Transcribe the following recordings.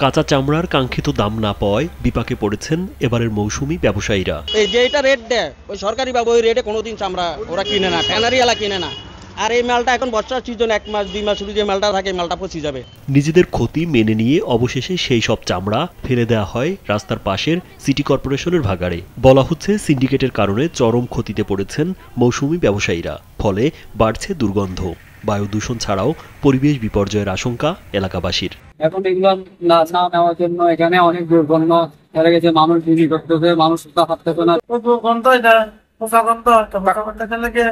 কাঁচা চামড়ার কাঙ্ক্ষিত দাম না পাওয়ায় বিপাকে পড়েছেন এবারের মৌসুমী ব্যবসায়ীরা। এই যে এটা রেট দেয় ওই সরকারি ভাবে ওই রেটে কোনোদিন চামড়া ওরা কিনে না, ট্যানারিওয়ালা কিনে না। আর এই মালটা এখন বর্ষার সিজন 1 মাস 2 মাস শুরু যে মালটা থাকে মালটা পচে যাবে। নিজেদের ক্ষতি মেনে নিয়ে অবশেষে সেই সব চামড়া ফেলে দেওয়া হয় রাস্তার পাশের সিটি কর্পোরেশনের ভাগাড়ে। বলা হচ্ছে সিন্ডিকেটের কারণে চরম ক্ষতিতে পড়েছেন মৌসুমী ব্যবসায়ীরা, ফলে বাড়ছে দুর্গন্ধ, বায়ু দূষণ ছাড়াও পরিবেশ বিপর্যয়ের আশঙ্কা এলাকাবাসীর। এখন এগুলো না নেওয়ার জন্য এখানে অনেক দুর্গন্ধ হয়ে গেছে, মানুষ বিক্রি করতেছে, মানুষ হাঁটতেছে না। গন্ধ এটা পোষা গন্ধ লেগে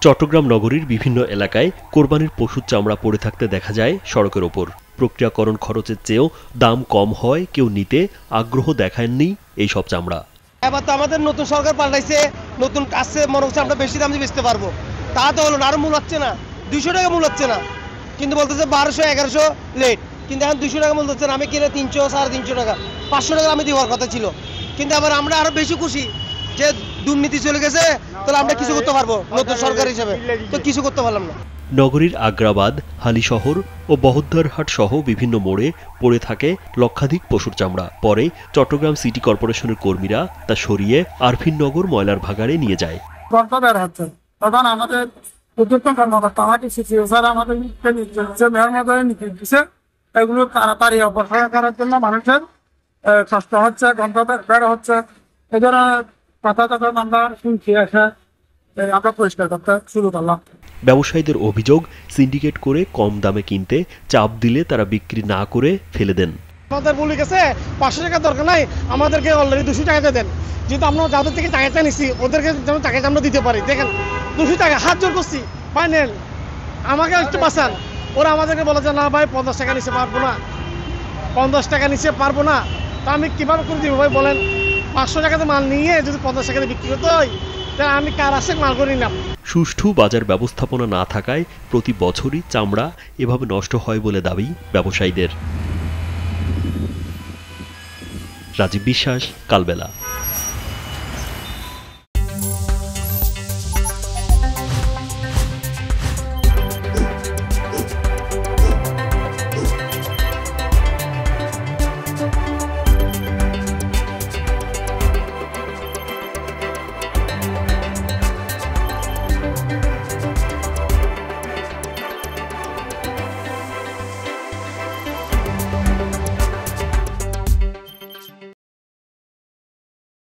চট্টগ্রাম নগরীর বিভিন্ন এলাকায় কোরবানির পশুর চামড়া পড়ে থাকতে দেখা যায় সড়কের ওপর। প্রক্রিয়াকরণ খরচের চেয়েও দাম কম হয় কেউ নিতে আগ্রহ দেখায়নি এই সব চামড়া। এবার তো আমাদের নতুন সরকার পাল্টাইছে, নতুন কাছে মনে হচ্ছে আমরা বেশি দাম দিয়ে বেচতে পারবো। তা তো হলো না, আরো মূল হচ্ছে না, 200 টাকা মূল হচ্ছে না, কিন্তু বলতেছে 1200 1100 লেট, কিন্তু এখন 200 টাকা মূল হচ্ছে না। আমি কিনে 300 350 টাকা 500 টাকা আমি দেওয়ার কথা ছিল, কিন্তু আবার আমরা আরো বেশি খুশি যে দুর্নীতি চলে গেছে, তাহলে আমরা কিছু করতে পারবো নতুন সরকার হিসেবে, তো কিছু করতে পারলাম না। নগরীর আগ্রাবাদ, হালিশহর ও বহদ্দারহাট সহ বিভিন্ন মোড়ে পড়ে থাকে লক্ষাধিক পশুর চামড়া। পরে চট্টগ্রাম সিটি কর্পোরেশনের কর্মীরা তা সরিয়ে আরফিননগর ময়লার ভাগাড়ে নিয়ে যায়। তখন আমাদের উদ্যোক্তা কর্মকর্তা আমাকে স্যার আমাদের এগুলো তাড়াতাড়ি অপসারণ করার জন্য মানুষের কষ্ট হচ্ছে, গন্ধ বের হচ্ছে, এই ধরনের কথা তখন আমরা শুনছি, আমরা পরিষ্কার করতে শুরু করলাম। ব্যবসায়ীদের অভিযোগ, সিন্ডিকেট করে কম দামে কিনতে চাপ দিলে তারা বিক্রি না করে ফেলে দেন। আমাদের বলে গেছে 500 টাকা দরকার নাই, আমাদেরকে অলরেডি 200 টাকাতে দেন, যেহেতু আমরা যাদের থেকে টাকাটা নিচ্ছি ওদেরকে যেন টাকাটা আমরা দিতে পারি। দেখেন 200 টাকা হাত জোর করছি, ফাইনাল আমাকে একটু বাঁচান। ওরা আমাদেরকে বলে যে না ভাই 50 টাকা নিচে পারবো না, 50 টাকা নিচে পারবো না। তা আমি কিভাবে করে দিব ভাই বলেন? 500 টাকাতে মাল নিয়ে যদি 50 টাকাতে বিক্রি করতে হয়, তাহলে আমি কার আসে মাল করি না। সুষ্ঠু বাজার ব্যবস্থাপনা না থাকায় প্রতি বছরই চামড়া এভাবে নষ্ট হয় বলে দাবি ব্যবসায়ীদের। রাজীব বিশ্বাস, কালবেলা।